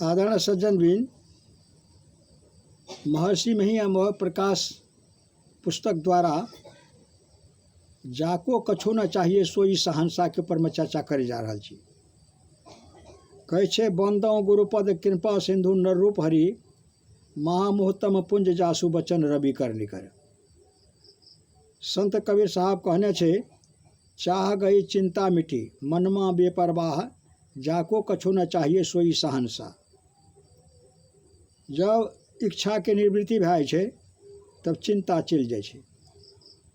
आदरणीय सज्जनबिन, महर्षि महिया मोह प्रकाश पुस्तक द्वारा जाको कछो न चाहिए सोई सहनसा के ऊपर में चर्चा करे जा रहा छी। कहे छे बंदौ गुरुपद कृपा सिंधु नर रूप हरि, महामोहतम पुंज जासु बचन रवि कर निकर। संत कबीर साहब कहने छे, चाह गई चिंता मिटी मनमा बेपरवाह, जाको कछो न चाहिए सोई सहनसा। जब इच्छा के निवृत्ति भए छे तब चिंता चल जाए छे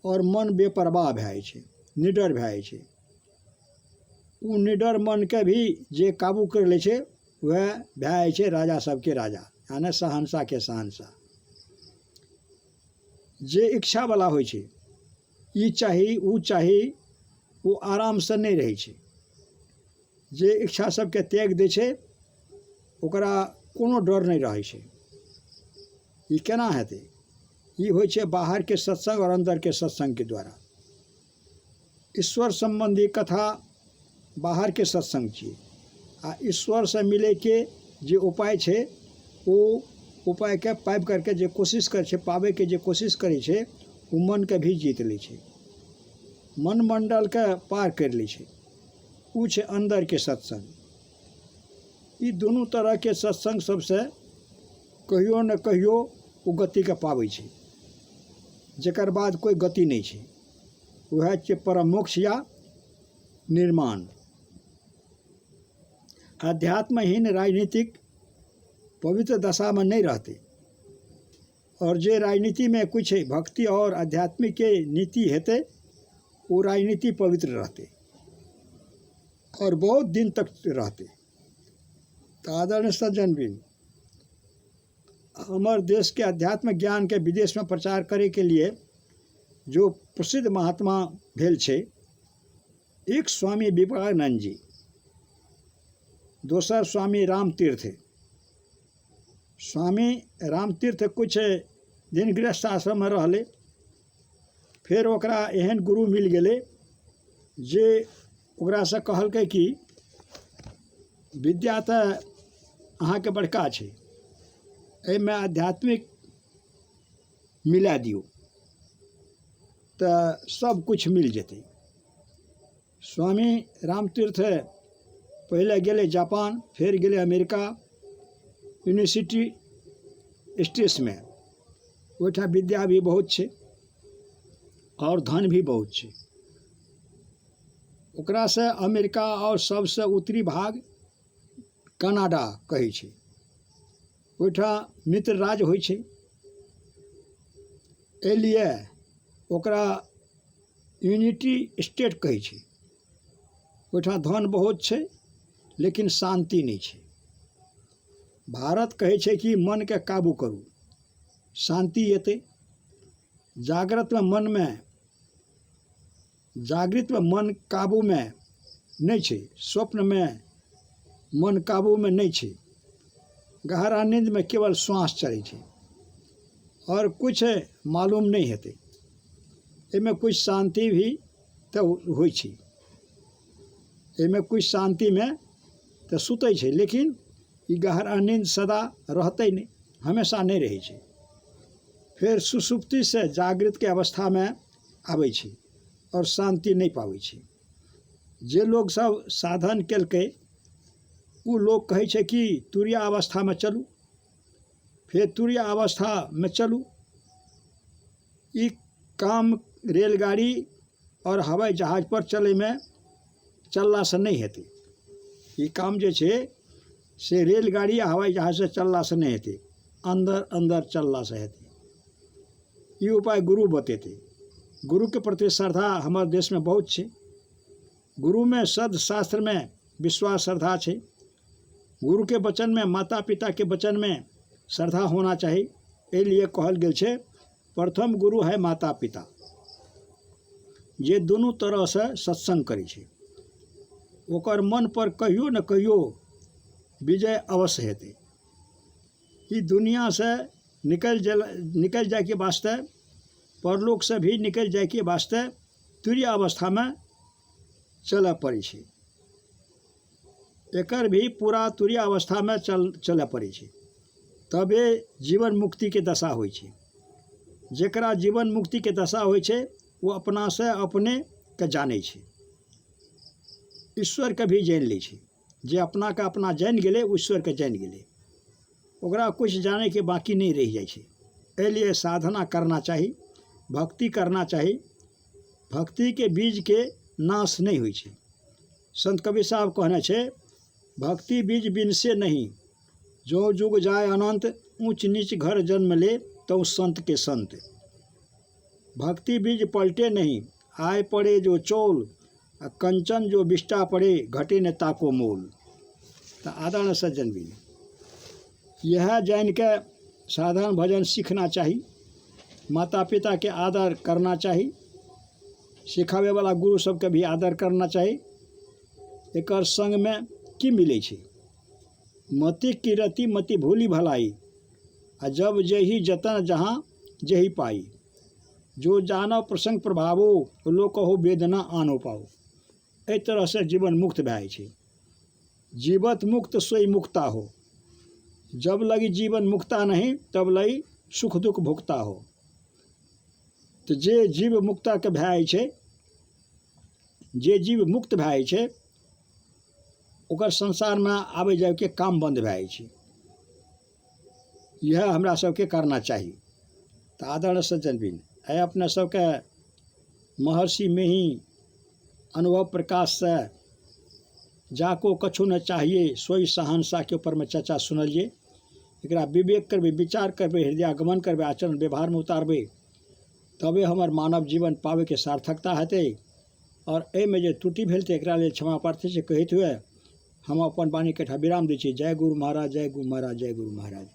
और मन बेपरवाह भए छे, निडर भए छे। उ निडर मन के भी जे काबू कर ले छे वह भए छे राजा सबके राजा, यानी सहनसा के सहनसा। जे इच्छा वाला होय छे, ई चाही उ चाही, वो आराम से नहीं रहे छे। जे इच्छा सबके त्याग दे छे ओकरा कोनो डर नहीं रहे छे। ई केना हेतै? ई होय छे बाहर के सत्संग और अंदर के सत्संग के द्वारा। ईश्वर संबंधी कथा बाहर के सत्संग छे, आ ईश्वर से मिले के जे उपाय छे वो उपाय के पाबि करके जे कोशिश करे छे, पावे के जे कोशिश करे छे, वो मन के भी जीत ले छे, मन मंडल के पार कर ले छे। उ छे अंदर के सत्संग। ई दोनों तरह के सत्संग सबसे कहियो न कहियो वो गति के पावे छे, जेकर बाद कोई गति नहीं छे। वह छे परम मोक्ष या निर्माण। अध्यात्महीन राजनीतिक पवित्र दशा में नहीं रहते, और जे राजनीति में कुछ भक्ति और आध्यात्मिक के नीति हेते वो राजनीति पवित्र रहते और बहुत दिन तक रहते। तो आदरणीय सज्जनबिन, हमारे देश के अध्यात्म ज्ञान के विदेश में प्रचार करे के लिए जो प्रसिद्ध महात्मा भेल छे, एक स्वामी विवेकानंद जी, दोसर स्वामी रामतीर्थ। स्वामी रामतीर्थ कुछ दिन गृहस्थ आश्रम में रहले, फिर ओकरा एहन गुरु मिल गेले जे ओकरा से कहलकै कि विद्या तो अहाँ के बड़का छे, एहिमे आध्यात्मिक मिला दियो तो सब कुछ मिल जेते। स्वामी रामतीर्थ पहले गेले जापान, फिर गेले अमेरिका यूनिवर्सिटी स्टेट्स में। ओठा विद्या भी बहुत छे और धन भी बहुत छे। ओकरा से अमेरिका और सबसे उत्तरी भाग कनाडा कहै छे, ओठा मित्र राज होइ छे। एहि लिए ओकरा यूनिटी स्टेट कहै छे। ओठा धन बहुत छे लेकिन शांति नहीं छे। भारत कहै छे कि मन के काबू करू, शांति एते। जागृत में मन काबू में नहीं छे, स्वप्न में मन काबू में नहीं छे। गहरा नींद में केवल श्वास चले छे और कुछ मालूम नहीं हेते। एमे कुछ शांति भी तो होइ छे, एमे कुछ शांति में तो सुतै छे, लेकिन ई गहरा नींद सदा रहते नहीं, हमेशा नहीं रहे छे। फिर सुसुप्ति से जागृत के अवस्था में आबै छे और शांति नहीं पाबै छे। जे लोग सब साधन केलकै उ लोग कहै छे कि तुरीय अवस्था में चलू, फिर तुरीय अवस्था में चलू। ई काम रेलगाड़ी और हवाई जहाज पर चलला से नहीं हेते। ई काम जे छे से रेलगाड़ी या हवाई जहाज से चलला से नहीं हेते, अंदर अंदर चलला से हेते। ये उपाय गुरु बतेते। गुरु के प्रति श्रद्धा हमारे देश में बहुत छे। गुरु में सदशास्त्र में विश्वास श्रद्धा छे। गुरु के वचन में, माता पिता के वचन में श्रद्धा होना चाहिए। ए लिए कहल गेल छे प्रथम गुरु है माता पिता। ये दोनों तरह से सत्संग करे छे, ओकर मन पर कहियो न कहियो विजय अवश्य हेते। ई दुनिया से निकल जाए के वास्ते, परलोक से भी निकल जाए के वास्ते तुरीय अवस्था में चल पड़े छे। एकर भी पूरा तुरीय अवस्था में चलय पड़ै छै, तबे जीवन मुक्ति के दशा होइ छै। जेकरा जीवन मुक्ति के दशा होइ छै वो अपना से अपने के जानै छै, ईश्वर के भी जान लै छै। जे अपना के अपना जान गेलै वो ईश्वर के जान गेलै, ओकरा कुछ जाने के बाकी नहीं रह जाइ छै। एहि लिए साधना करना चाही, भक्ति करना चाही। भक्ति के बीज के नाश नहीं होइ छै। संत कबीर साहब कहने छै, भक्ति बीज बिन से नहीं, जो जुग जाए अनंत, ऊंच नीच घर जन्म ले, तो संत के संत। भक्ति बीज पलटे नहीं, आए पड़े जो चौल, कंचन जो बिष्टा पड़े, घटे न ताको मोल। तो आदरणीय सज्जन भी यह जान के साधारण भजन सीखना चाहिए, माता पिता के आदर करना चाहिए, सिखावे वाला गुरु सबके भी आदर करना चाहिए। एकर संग में की मिले छै, मति की रति मति भूली भलाई, आ जब जेहि जतन जहाँ जेहि पाई, जो जानो प्रसंग प्रभावो, लो कहो वेदना आनो पाओ। एहि तरह से जीवन मुक्त भए छै। जीवत मुक्त सोई मुक्ता हो, जब लगी जीवन मुक्ता नहीं तब लगी सुख दुख भुगता हो। तो जे जीव मुक्ता के भए छै, जे जीव मुक्त भए छै, ओकर संसार में आबे जाए के काम बंद भए छै। यह हमरा सबके करना चाहिए। तो आदरणीय सज्जनबिन, है अपने सबके महर्षि में ही अनुभव प्रकाश से जाको कछु न चाहिए, सोई सहनसा के ऊपर में चर्चा सुनलिए। एकरा विवेक करबे, विचार करबे, हृदयागमन करबे, आचरण व्यवहार में उतारबे, तबे हमर मानव जीवन पावे के सार्थकता हेतै। और एहिमे जे त्रुटि भेल तऽ एकरा लेल क्षमा प्रार्थी से कहैत हुए हम अपन वाणी के विराम दै छी। जय गुरु महाराज, जय गुरु महाराज, जय गुरु महाराज।